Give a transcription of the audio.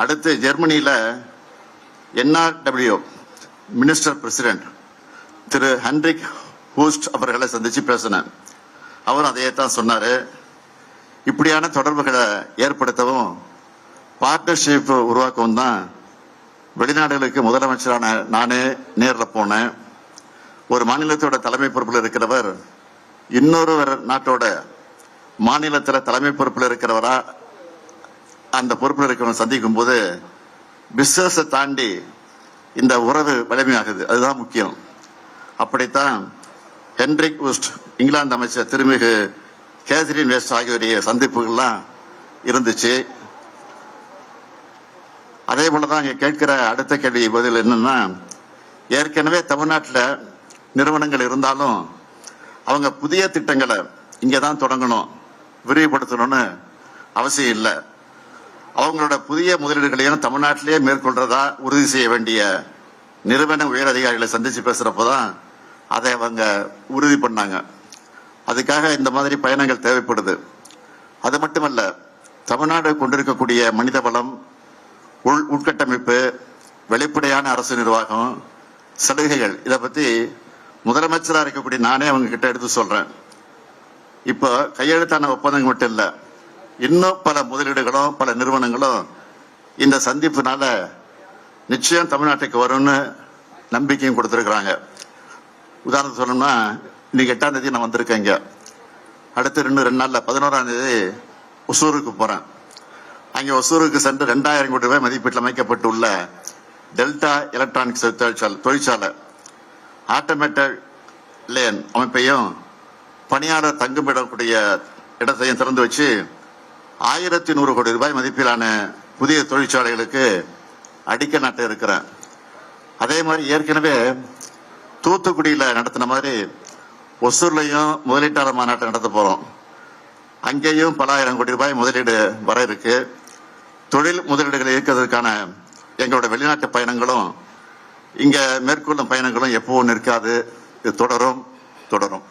அடுத்து ஜெர்மனியில் NRW minister president திரு Henrik ஹூஸ்ட் அவர்களை சந்திச்சு பேசினேன். அவரும் அதையே தான் சொன்னாரு. இப்படியான தொடர்புகளை ஏற்படுத்தவும் பார்ட்னர்ஷிப் உருவாக்கவும் தான் வெளிநாடுகளுக்கு முதலமைச்சரான நானே நேரில் போனேன். ஒரு மாநிலத்தோட தலைமை பொறுப்பில் இருக்கிறவர் இன்னொரு நாட்டோட மாநிலத்தில் தலைமை பொறுப்பில் இருக்கிறவரா அந்த பொறுப்பில் இருக்கிறவரை சந்திக்கும் போது பிசினஸை தாண்டி இந்த உறவு வலிமையாகுது. அதுதான் முக்கியம். அப்படித்தான் ஹென்ரிக் ஹூஸ்ட் இங்கிலாந்து அமைச்சர் திருமிகு கேத்ரின் வெஸ்ட் ஆகியோருடைய சந்திப்புகள்லாம் இருந்துச்சு. அதே போலதான் இங்க கேட்கிற அடுத்த கேள்வி பதில் என்னன்னா, ஏற்கனவே தமிழ்நாட்டில் நிறுவனங்கள் இருந்தாலும் அவங்க புதிய திட்டங்களை இங்கதான் தொடங்கணும், விரிவுபடுத்தணும்னு அவசியம் இல்லை. அவங்களோட புதிய முதலீடுகளையும் தமிழ்நாட்டிலேயே மேற்கொள்றதா உறுதி செய்ய வேண்டிய நிறுவன உயர் அதிகாரிகளை சந்திச்சு பேசுறப்பதான் அதை அவங்க உறுதி பண்ணாங்க. அதுக்காக இந்த மாதிரி பயணங்கள் தேவைப்படுது. அது மட்டுமல்ல, தமிழ்நாடு கொண்டிருக்கக்கூடிய மனித வளம், உள்கட்டமைப்பு, வெளிப்படையான அரசு நிர்வாகம், சலுகைகள், இதை பத்தி முதலமைச்சராக இருக்கக்கூடிய நானே அவங்க கிட்ட எடுத்து சொல்றேன். இப்போ கையெழுத்தான ஒப்பந்தங்கள் மட்டும் இல்லை, இன்னும் பல முதலீடுகளும் பல நிறுவனங்களும் இந்த சந்திப்புனால நிச்சயம் தமிழ்நாட்டுக்கு வரும்னு நம்பிக்கையும் கொடுத்துருக்குறாங்க. உதாரணத்துக்கு சொல்லணும்னா, இன்னைக்கு 8ஆம் தேதி நான் வந்திருக்கேங்க. அடுத்து 2 நாளில் 11ஆம் தேதி ஒசூருக்கு போறேன். அங்கே ஒசூருக்கு சென்று 2000 கோடி ரூபாய் மதிப்பீட்டில் அமைக்கப்பட்டுள்ள டெல்டா எலக்ட்ரானிக்ஸ் தொழிற்சாலை ஆட்டோமேட்டட் லேன் அமைப்பையும் பணியாளர் தங்குமிடக்கூடிய இடத்தையும் திறந்து வச்சு 1100 கோடி ரூபாய் மதிப்பிலான புதிய தொழிற்சாலைகளுக்கு அடிக்கல் நாட்ட இருக்கிறேன். அதே மாதிரி ஏற்கனவே தூத்துக்குடியில் நடத்தின மாதிரி ஒசூர்லையும் முதலீட்டாளர் மாநாட்டை நடத்த போறோம். அங்கேயும் பல ஆயிரம் கோடி ரூபாய் முதலீடு வர இருக்கு. தொழில் முதலீடுகளை ஈர்க்கிறதுக்கான எங்களோட வெளிநாட்டு பயணங்களும் இங்க மேற்கொள்ளும் பயணங்களும் எப்பவும் நிற்காது. இது தொடரும்.